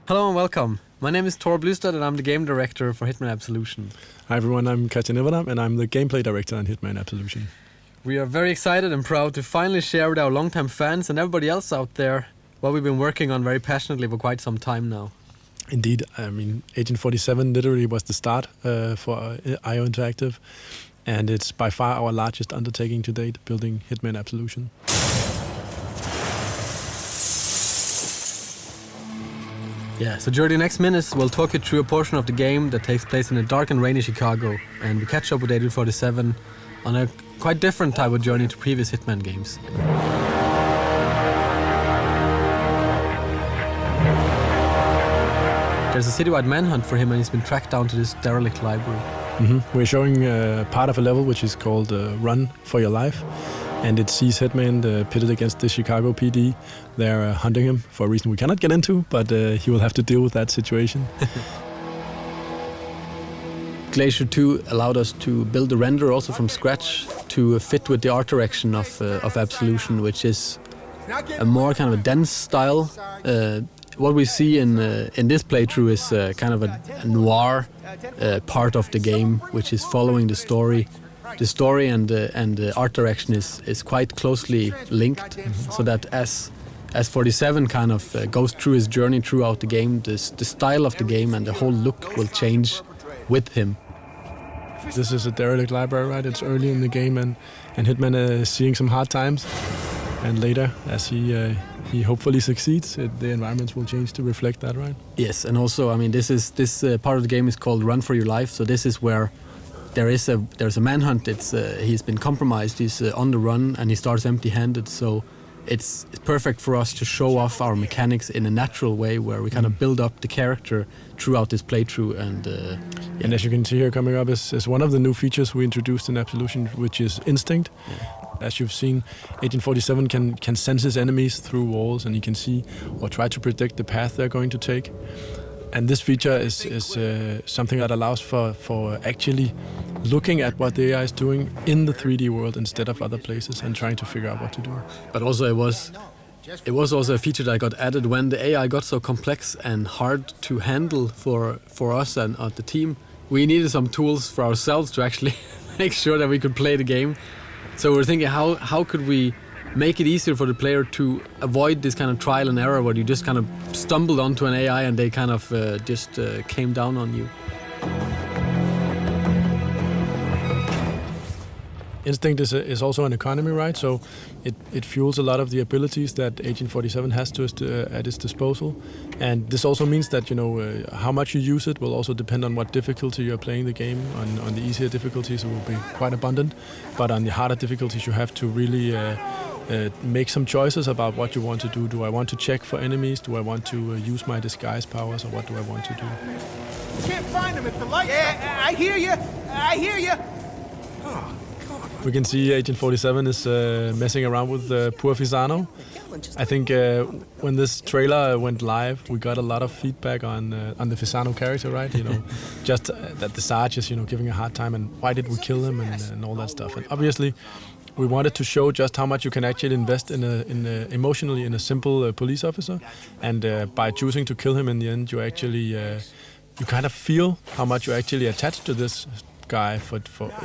Hello and welcome. My name is Tor Blustad and I'm the game director for Hitman Absolution. Hi everyone, I'm Christian Everdam and I'm the gameplay director on Hitman Absolution. We are very excited and proud to finally share with our longtime fans and everybody else out there what we've been working on very passionately for quite some time now. Indeed, I mean, Agent 47 literally was the start for IO Interactive, and it's by far our largest undertaking to date, building Hitman Absolution. Yeah, so during the next minutes we'll talk you through a portion of the game that takes place in a dark and rainy Chicago, and we catch up with Agent 47 on a quite different type of journey to previous Hitman games. There's a citywide manhunt for him and he's been tracked down to this derelict library. We're showing part of a level which is called Run for Your Life, and it sees Hitman pitted against the Chicago PD. They're hunting him for a reason we cannot get into, but he will have to deal with that situation. Glacier 2 allowed us to build the render also from scratch to fit with the art direction of Absolution, which is a more kind of a dense style. What we see in this playthrough is kind of a noir part of the game, which is following the story. The story and the art direction is quite closely linked, so that as 47 kind of goes through his journey throughout the game, the style of the game and the whole look will change with him. This is a derelict library, right? It's early in the game, and Hitman is seeing some hard times. And later, as he hopefully succeeds, the environments will change to reflect that, right? Yes, and also, I mean, this part of the game is called Run for Your Life. So this is where there's a manhunt. He's been compromised. He's on the run, and he starts empty-handed. So it's perfect for us to show off our mechanics in a natural way, where we kind of build up the character throughout this playthrough. And as you can see here, coming up is one of the new features we introduced in Absolution, which is Instinct. Yeah. As you've seen, Agent 47 can sense his enemies through walls, and he can see or try to predict the path they're going to take. And this feature is something that allows for actually looking at what the AI is doing in the 3D world instead of other places and trying to figure out what to do. But also it was also a feature that got added when the AI got so complex and hard to handle for us and the team. We needed some tools for ourselves to actually make sure that we could play the game. So we're thinking, how could we make it easier for the player to avoid this kind of trial and error where you just kind of stumbled onto an AI and they kind of just came down on you. Instinct is also an economy, right? So it fuels a lot of the abilities that Agent 47 has at his disposal. And this also means that, how much you use it will also depend on what difficulty you're playing the game. On the easier difficulties, it will be quite abundant. But on the harder difficulties, you have to really make some choices about what you want to do. Do I want to check for enemies? Do I want to use my disguise powers? Or what do I want to do? You can't find them if the lights... Yeah, I hear you. I hear you. Oh. We can see Agent 47 is messing around with poor Fisano. I think when this trailer went live, we got a lot of feedback on the Fisano character, right? Just that the Sarge is, giving a hard time, and why did we kill him and all that stuff. And obviously, we wanted to show just how much you can actually invest emotionally in a simple police officer, and by choosing to kill him in the end, you actually you kind of feel how much you're actually attached to this guy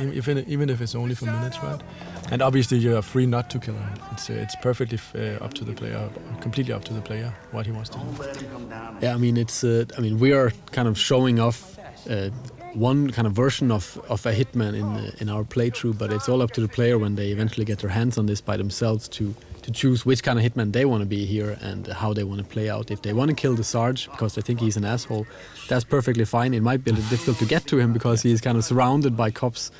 even if it's only for minutes, right? And obviously you are free not to kill him. It's perfectly up to the player, completely up to the player what he wants to do. Yeah, I mean we are kind of showing off one kind of version of a Hitman in our playthrough, but it's all up to the player when they eventually get their hands on this by themselves to choose which kind of Hitman they want to be here and how they want to play out. If they want to kill the Sarge because they think he's an asshole, that's perfectly fine. It might be a little difficult to get to him because he is kind of surrounded by cops,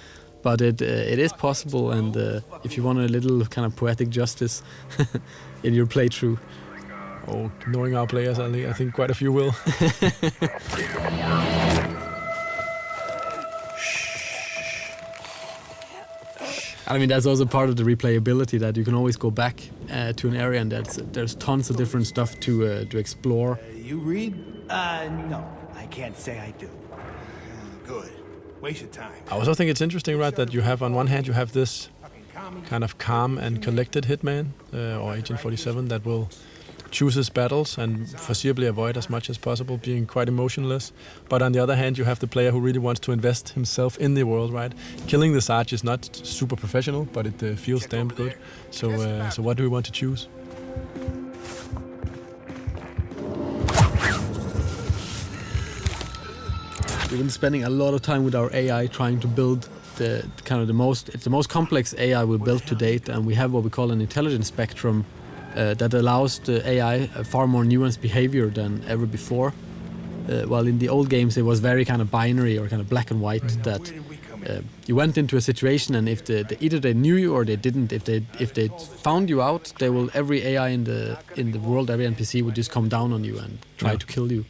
but it is possible. And if you want a little kind of poetic justice in your playthrough, knowing our players, I think quite a few will. I mean, that's also part of the replayability, that you can always go back to an area and there's tons of different stuff to explore. You read? No, I can't say I do. Good. Waste your time. I also think it's interesting, right, that you have on one hand you have this kind of calm and collected Hitman or Agent 47 that will choose his battles and foreseeably avoid as much as possible, being quite emotionless. But on the other hand, you have the player who really wants to invest himself in the world, right? Killing the Sarge is not super professional, but it feels damn good. So what do we want to choose? We've been spending a lot of time with our AI trying to build it's the most complex AI we built to date, and we have what we call an intelligence spectrum that allows the AI a far more nuanced behavior than ever before. While in the old games it was very kind of binary or kind of black and white, that you went into a situation and if either they knew you or they didn't. If they found you out, every AI in the world, every NPC would just come down on you and try to kill you.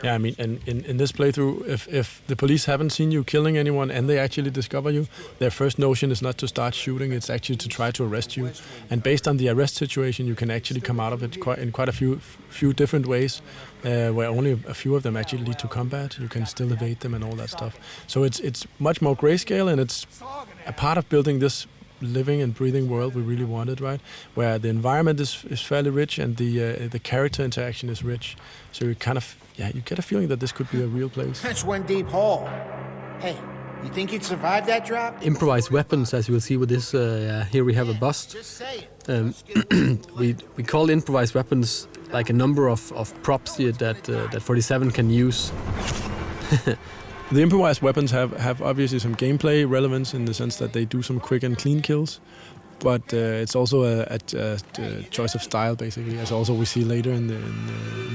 Yeah, I mean, in this playthrough, if the police haven't seen you killing anyone and they actually discover you, their first notion is not to start shooting, it's actually to try to arrest you. And based on the arrest situation, you can actually come out of it in quite a few different ways, where only a few of them actually lead to combat. You can still evade them and all that stuff. So it's much more grayscale, and it's a part of building this living and breathing world we really wanted, right? Where the environment is fairly rich and the character interaction is rich. So you kind of, you get a feeling that this could be a real place. That's one deep hole. Hey, you think you'd survive that drop? Improvised weapons, as you will see with this, here we have a bust. We call improvised weapons like a number of props here that 47 can use. The improvised weapons have obviously some gameplay relevance in the sense that they do some quick and clean kills, but it's also a choice of style, basically, as also we see later in the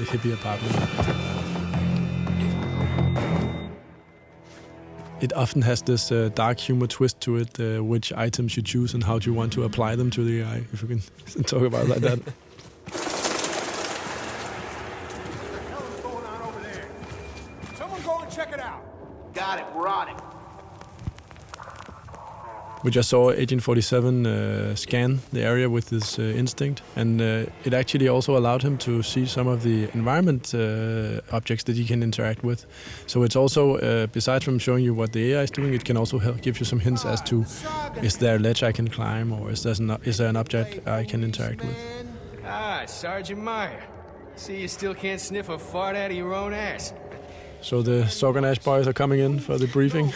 hippie apartment. It often has this dark humor twist to it, which items you choose and how do you want to apply them to the AI, if we can talk about it like that. Got it, we're on it. We just saw Agent 47 scan the area with his instinct, and it actually also allowed him to see some of the environment objects that he can interact with. So it's also, besides from showing you what the AI is doing, it can also help give you some hints as to, is there a ledge I can climb, or is there an object I can interact with? Ah, Sergeant Meyer. See, you still can't sniff a fart out of your own ass. So the Sorganash boys are coming in for the briefing.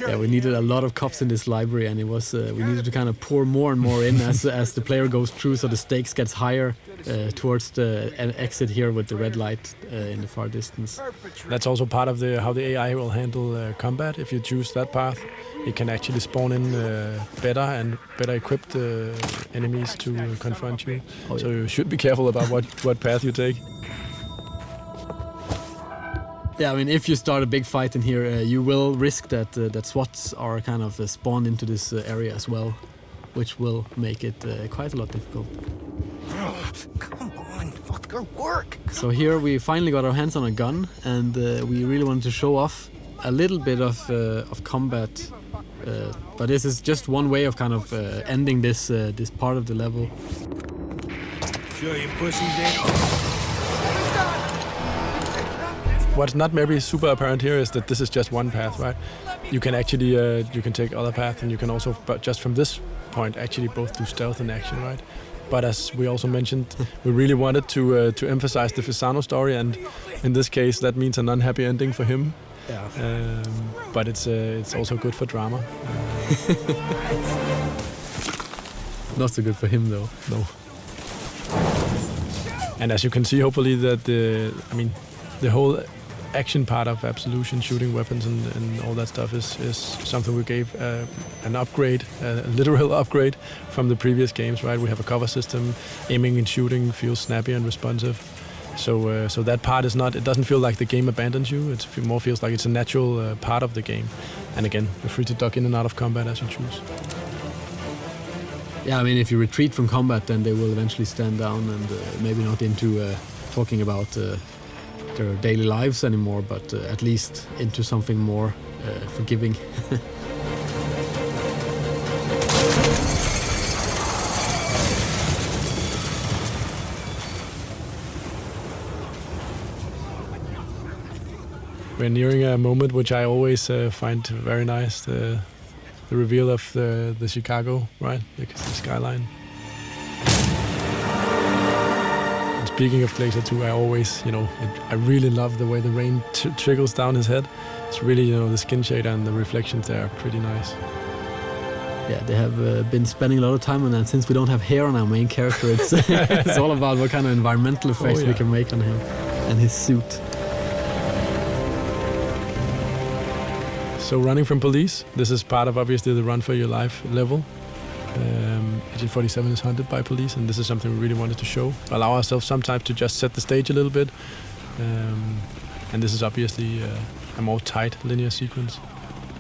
Yeah, we needed a lot of cops in this library, and it was we needed to kind of pour more and more in as the player goes through, so the stakes gets higher towards the exit here with the red light in the far distance. That's also part of how the AI will handle combat. If you choose that path, it can actually spawn in better equipped enemies to confront you. Oh, yeah. So you should be careful about what path you take. Yeah, I mean, if you start a big fight in here, you will risk that SWATs are kind of spawned into this area as well, which will make it quite a lot difficult. Come on, fucker, work! So here we finally got our hands on a gun, and we really wanted to show off a little bit of combat. But this is just one way of kind of ending this part of the level. Sure, you pussies ain't. What's not maybe super apparent here is that this is just one path, right? You can actually you can take other paths, and you can also, but just from this point, actually both do stealth and action, right? But as we also mentioned, we really wanted to emphasize the Fisano story, and in this case, that means an unhappy ending for him. Yeah. But it's also good for drama. Not so good for him, though. No. And as you can see, hopefully that the whole action part of Absolution, shooting weapons and all that stuff is something we gave an upgrade, a literal upgrade from the previous games, right? We have a cover system, aiming and shooting feels snappy and responsive. So that part is not, it doesn't feel like the game abandons you, it more feels like it's a natural part of the game. And again, you're free to duck in and out of combat as you choose. Yeah, I mean, if you retreat from combat, then they will eventually stand down and maybe not into talking about their daily lives anymore, but at least into something more forgiving. We're nearing a moment which I always find very nice, the reveal of the Chicago, right? The skyline. speaking of Glacier 2, I always, I really love the way the rain trickles down his head. It's really, the skin shade and the reflections there are pretty nice. Yeah, they have been spending a lot of time on that. Since we don't have hair on our main character, it's all about what kind of environmental effects we can make on him and his suit. So running from police, this is part of obviously the run for your life level. Agent 47 is hunted by police, and this is something we really wanted to show. Allow ourselves sometimes to just set the stage a little bit. And this is obviously a more tight linear sequence.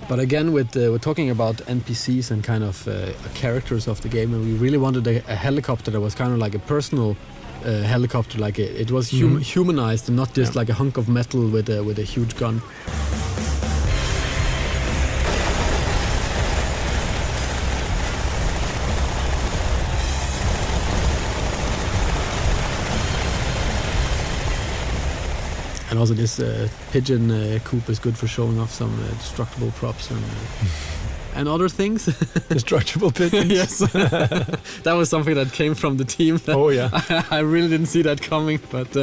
But again, we're talking about NPCs and kind of characters of the game, and we really wanted a helicopter that was kind of like a personal helicopter, like it was humanized and not just like a hunk of metal with a huge gun. And also this pigeon coop is good for showing off some destructible props and other things. Destructible pigeons? Yes. That was something that came from the team. Oh yeah. I really didn't see that coming, but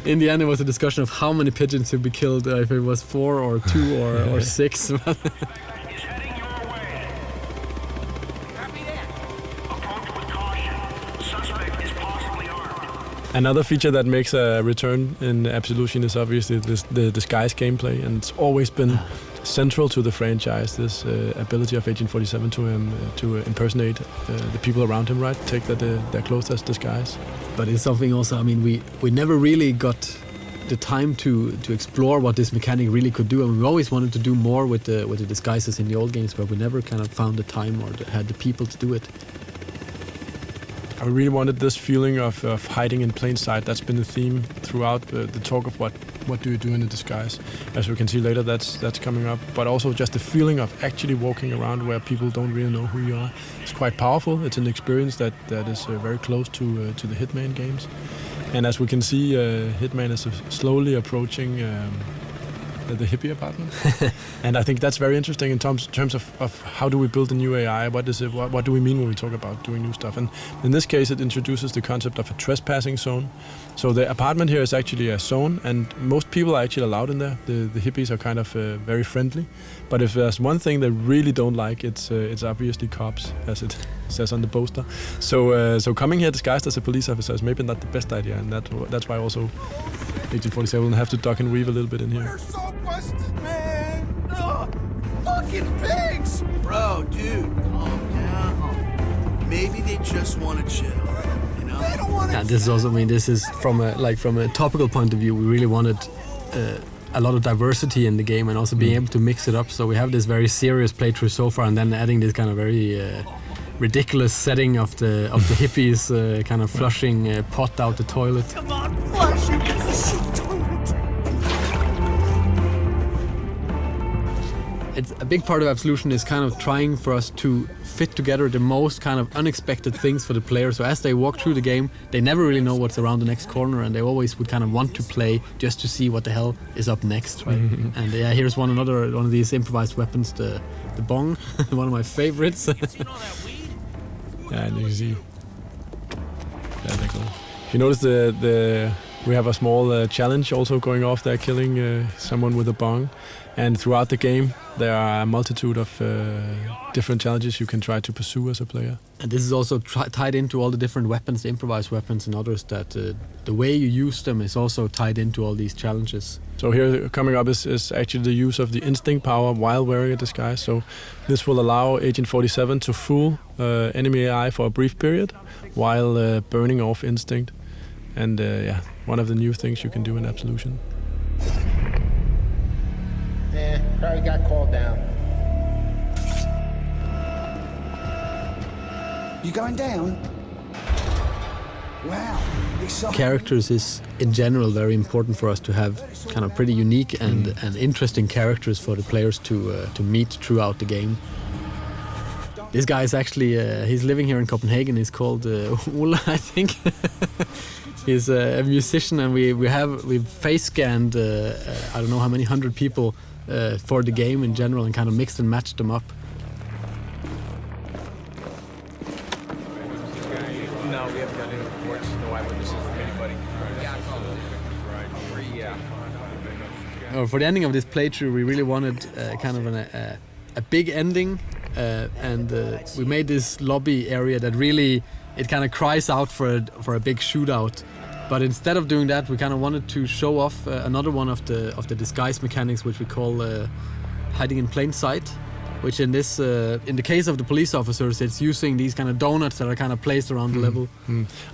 in the end it was a discussion of how many pigeons should be killed, if it was 4 or 2 or 6. Another feature that makes a return in Absolution is obviously the disguise gameplay, and it's always been central to the franchise, this ability of Agent 47 to impersonate the people around him, right? Take their clothes as disguise. But it's something also, I mean, we never really got the time to explore what this mechanic really could do, and we always wanted to do more with the disguises in the old games, but we never kind of found the time or had the people to do it. I really wanted this feeling of hiding in plain sight. That's been the theme throughout the talk of what do you do in a disguise. As we can see later, that's coming up. But also just the feeling of actually walking around where people don't really know who you are. It's quite powerful. It's an experience that is very close to the Hitman games. And as we can see, Hitman is slowly approaching the hippie apartment. And I think that's very interesting in terms of how do we build a new AI, what do we mean when we talk about doing new stuff. And in this case it introduces the concept of a trespassing zone. So the apartment here is actually a zone, and most people are actually allowed in there. The hippies are kind of very friendly, but if there's one thing they really don't like, it's obviously cops, as it says on the poster. So coming here disguised as a police officer is maybe not the best idea, and that's why also Agent 47 will have to duck and weave a little bit in here. We're so busted, man! Ugh, fucking pigs! Bro, dude, calm down. Maybe they just want to chill, you know? They don't want to. Yeah, this is also, I mean, this is from a topical point of view, we really wanted a lot of diversity in the game and also being able to mix it up. So we have this very serious playthrough so far, and then adding this kind of very ridiculous setting of the hippies kind of flushing pot out the toilet. Come on, flush, you piece of shit toilet! It's a big part of Absolution is kind of trying for us to fit together the most kind of unexpected things for the player. So as they walk through the game, they never really know what's around the next corner, and they always would kind of want to play just to see what the hell is up next, right? Mm-hmm. And yeah, here's one of these improvised weapons, the bong, one of my favorites. Yeah, and you can see. Yeah, they're cool. You notice we have a small challenge also going off there, killing someone with a bong. And throughout the game, there are a multitude of different challenges you can try to pursue as a player. And this is also tied into all the different weapons, the improvised weapons and others, that the way you use them is also tied into all these challenges. So here coming up is actually the use of the instinct power while wearing a disguise. So this will allow Agent 47 to fool enemy AI for a brief period while burning off instinct. And yeah, one of the new things you can do in Absolution. Probably got called down. You going down? Wow. Characters is in general very important for us to have kind of pretty unique and interesting characters for the players to meet throughout the game. This guy is actually he's living here in Copenhagen. He's called Ola, I think. He's a musician, and we've face scanned I don't know how many 100 people for the game in general, and kind of mixed and matched them up. No, haven't done any reports, no eyewitnesses from anybody. For the ending of this playthrough, we really wanted kind of a big ending, and we made this lobby area that really it kind of cries out for a big shootout. But instead of doing that, we kind of wanted to show off another one of the disguise mechanics, which we call hiding in plain sight. Which in the case of the police officers, it's using these kind of donuts that are kind of placed around the level.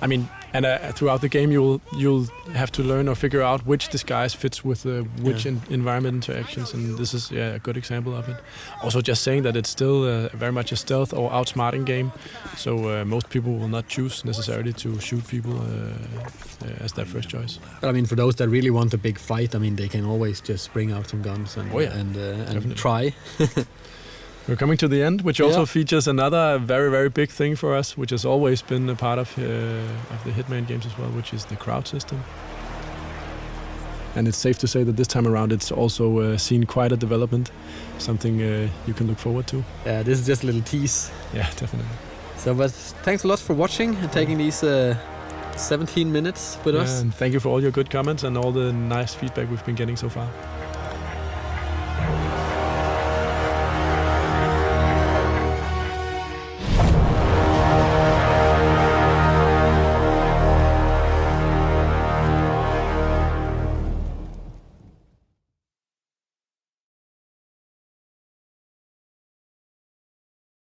I mean, and throughout the game, you'll have to learn or figure out which disguise fits with which environment interactions, and this is a good example of it. Also, just saying that it's still very much a stealth or outsmarting game, so most people will not choose necessarily to shoot people as their first choice. But I mean, for those that really want a big fight, I mean, they can always just bring out some guns and try. We're coming to the end, which also features another very, very big thing for us, which has always been a part of the Hitman games as well, which is the crowd system. And it's safe to say that this time around it's also seen quite a development, something you can look forward to. Yeah, this is just a little tease. Yeah, definitely. So, but thanks a lot for watching and taking these 17 minutes with us. And thank you for all your good comments and all the nice feedback we've been getting so far.